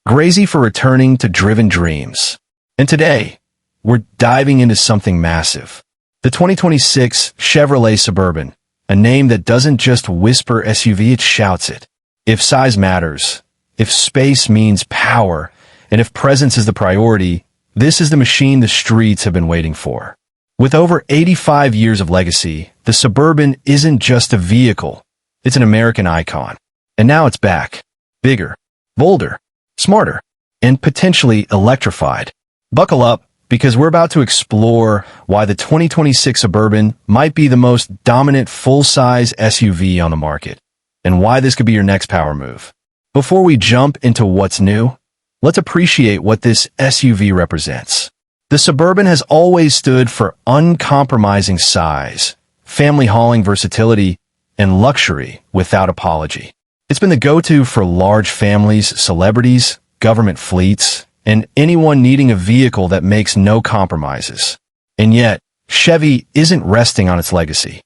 Crazy for returning to driven dreams. And today, we're diving into something massive. The 2026 Chevrolet Suburban, a name that doesn't just whisper SUV, it shouts it. If size matters, if space means power, and if presence is the priority, this is the machine the streets have been waiting for. With over 85 years of legacy, the Suburban isn't just a vehicle, it's an American icon. And now it's back. Bigger, bolder, smarter, and potentially electrified. Buckle up, because we're about to explore why the 2026 Suburban might be the most dominant full-size SUV on the market, and why this could be your next power move. Before we jump into what's new, let's appreciate what this SUV represents. The Suburban has always stood for uncompromising size, family hauling versatility, and luxury without apology. It's been the go-to for large families, celebrities, government fleets, and anyone needing a vehicle that makes no compromises. And yet, Chevy isn't resting on its legacy.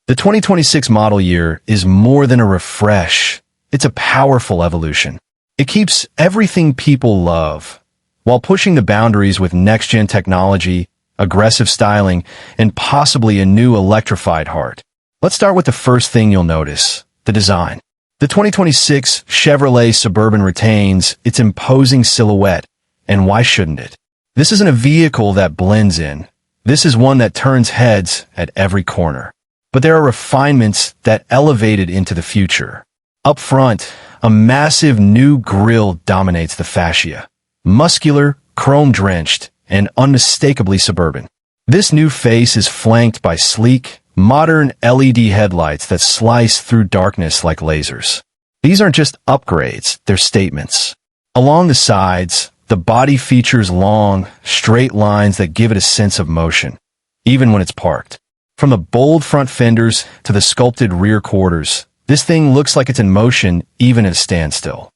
The 2026 model year is more than a refresh. It's a powerful evolution. It keeps everything people love, while pushing the boundaries with next-gen technology, aggressive styling, and possibly a new electrified heart. Let's start with the first thing you'll notice, the design. The 2026 Chevrolet Suburban retains its imposing silhouette, and why shouldn't it? This isn't a vehicle that blends in. This is one that turns heads at every corner. But there are refinements that elevate it into the future. Up front, a massive new grille dominates the fascia. Muscular, chrome-drenched, and unmistakably Suburban. This new face is flanked by sleek, modern LED headlights that slice through darkness like lasers. These aren't just upgrades, they're statements. Along the sides, the body features long, straight lines that give it a sense of motion, even when it's parked. From the bold front fenders to the sculpted rear quarters, this thing looks like it's in motion even at a standstill.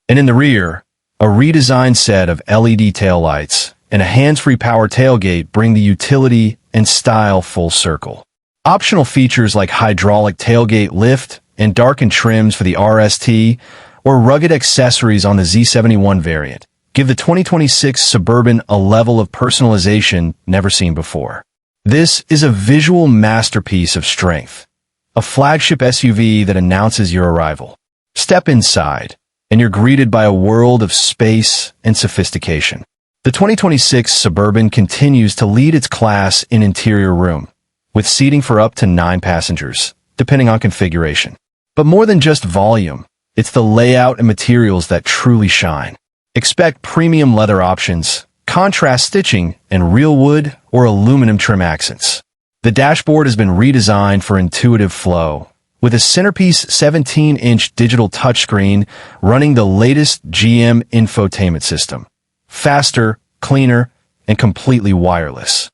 And in the rear, a redesigned set of LED taillights and a hands-free power tailgate bring the utility and style full circle. Optional features like hydraulic tailgate lift and darkened trims for the RST or rugged accessories on the Z71 variant give the 2026 Suburban a level of personalization never seen before. This is a visual masterpiece of strength, a flagship SUV that announces your arrival. Step inside, and you're greeted by a world of space and sophistication. The 2026 Suburban continues to lead its class in interior room, with seating for up to 9 passengers, depending on configuration. But more than just volume, it's the layout and materials that truly shine. Expect premium leather options, contrast stitching, and real wood or aluminum trim accents. The dashboard has been redesigned for intuitive flow, with a centerpiece 17-inch digital touchscreen running the latest GM infotainment system. Faster, cleaner, and completely wireless.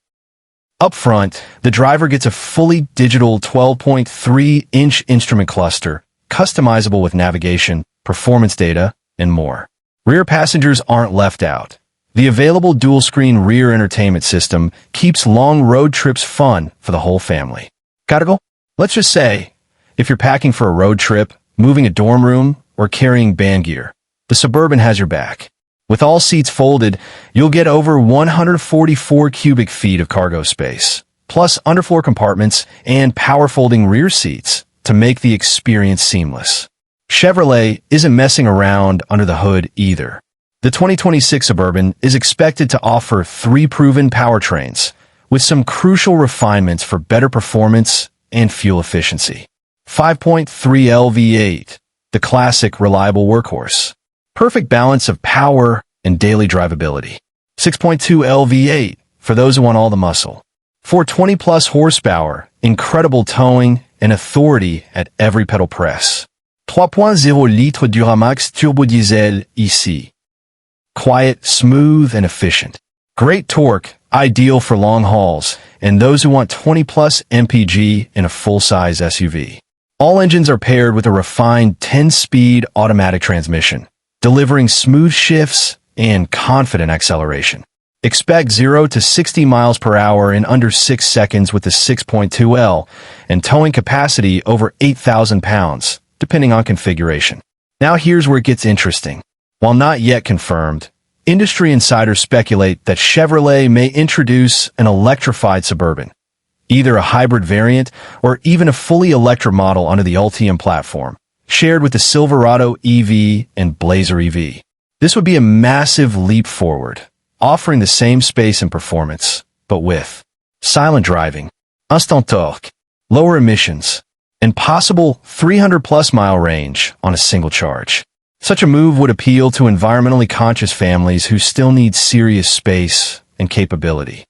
Up front, the driver gets a fully digital 12.3-inch instrument cluster, customizable with navigation, performance data, and more. Rear passengers aren't left out. The available dual-screen rear entertainment system keeps long road trips fun for the whole family. Cargo? Let's just say, if you're packing for a road trip, moving a dorm room, or carrying band gear, the Suburban has your back. With all seats folded, you'll get over 144 cubic feet of cargo space, plus underfloor compartments and power-folding rear seats to make the experience seamless. Chevrolet isn't messing around under the hood either. The 2026 Suburban is expected to offer 3 proven powertrains, with some crucial refinements for better performance and fuel efficiency. 5.3L V8, the classic reliable workhorse. Perfect balance of power and daily drivability. 6.2L V8 for those who want all the muscle. 420-plus horsepower, incredible towing, and authority at every pedal press. 3.0 litres Duramax turbo diesel ici. Quiet, smooth, and efficient. Great torque, ideal for long hauls, and those who want 20-plus mpg in a full-size SUV. All engines are paired with a refined 10-speed automatic transmission, delivering smooth shifts and confident acceleration. Expect 0 to 60 miles per hour in under 6 seconds with the 6.2L and towing capacity over 8,000 pounds, depending on configuration. Now here's where it gets interesting. While not yet confirmed, industry insiders speculate that Chevrolet may introduce an electrified Suburban, either a hybrid variant or even a fully electric model under the Ultium platform, shared with the Silverado EV and Blazer EV. This would be a massive leap forward, offering the same space and performance, but with silent driving, instant torque, lower emissions, and possible 300-plus mile range on a single charge. Such a move would appeal to environmentally conscious families who still need serious space and capability.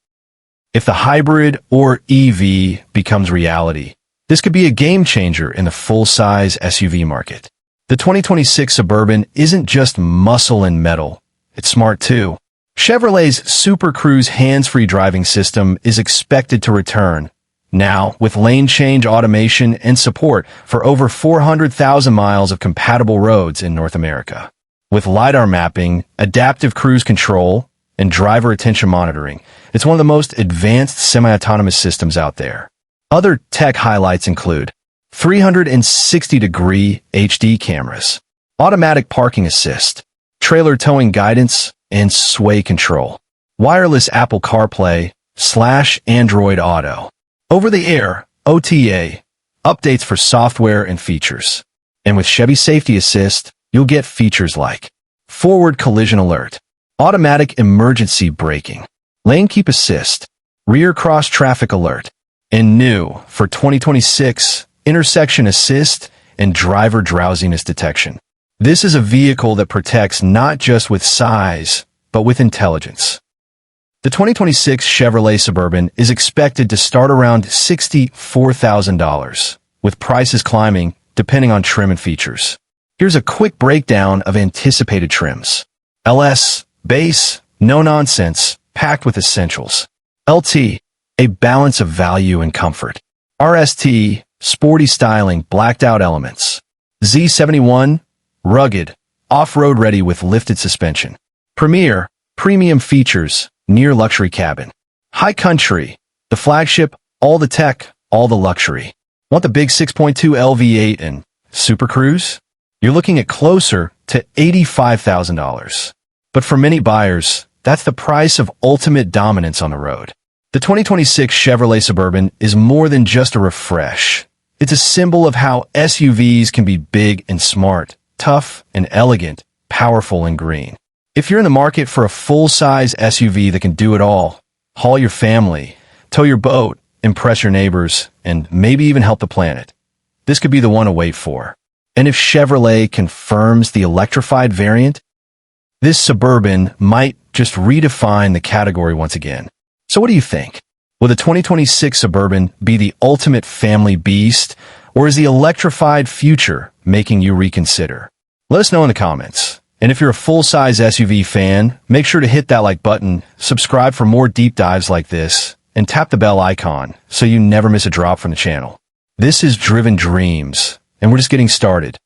If the hybrid or EV becomes reality, this could be a game-changer in the full-size SUV market. The 2026 Suburban isn't just muscle and metal, it's smart too. Chevrolet's Super Cruise hands-free driving system is expected to return, now with lane change automation and support for over 400,000 miles of compatible roads in North America. With LiDAR mapping, adaptive cruise control, and driver attention monitoring, it's one of the most advanced semi-autonomous systems out there. Other tech highlights include 360-degree HD cameras, automatic parking assist, trailer towing guidance, and sway control, wireless Apple CarPlay / Android Auto, over-the-air OTA, updates for software and features. And with Chevy Safety Assist, you'll get features like forward collision alert, automatic emergency braking, lane keep assist, rear cross traffic alert, and new for 2026, intersection assist and driver drowsiness detection. This is a vehicle that protects not just with size, but with intelligence. The 2026 Chevrolet Suburban is expected to start around $64,000, with prices climbing depending on trim and features. Here's a quick breakdown of anticipated trims. LS, base, no nonsense, packed with essentials. LT, a balance of value and comfort. RST, sporty styling, blacked out elements. Z71, rugged, off-road ready with lifted suspension. Premier, premium features, near luxury cabin. High Country, the flagship, all the tech, all the luxury. Want the big 6.2 LV8 and Super Cruise? You're looking at closer to $85,000. But for many buyers, that's the price of ultimate dominance on the road. The 2026 Chevrolet Suburban is more than just a refresh. It's a symbol of how SUVs can be big and smart, tough and elegant, powerful and green. If you're in the market for a full-size SUV that can do it all, haul your family, tow your boat, impress your neighbors, and maybe even help the planet, this could be the one to wait for. And if Chevrolet confirms the electrified variant, this Suburban might just redefine the category once again. So what do you think? Will the 2026 Suburban be the ultimate family beast, or is the electrified future making you reconsider? Let us know in the comments. And if you're a full-size SUV fan, make sure to hit that like button, subscribe for more deep dives like this, and tap the bell icon so you never miss a drop from the channel. This is Driven Dreams, and we're just getting started.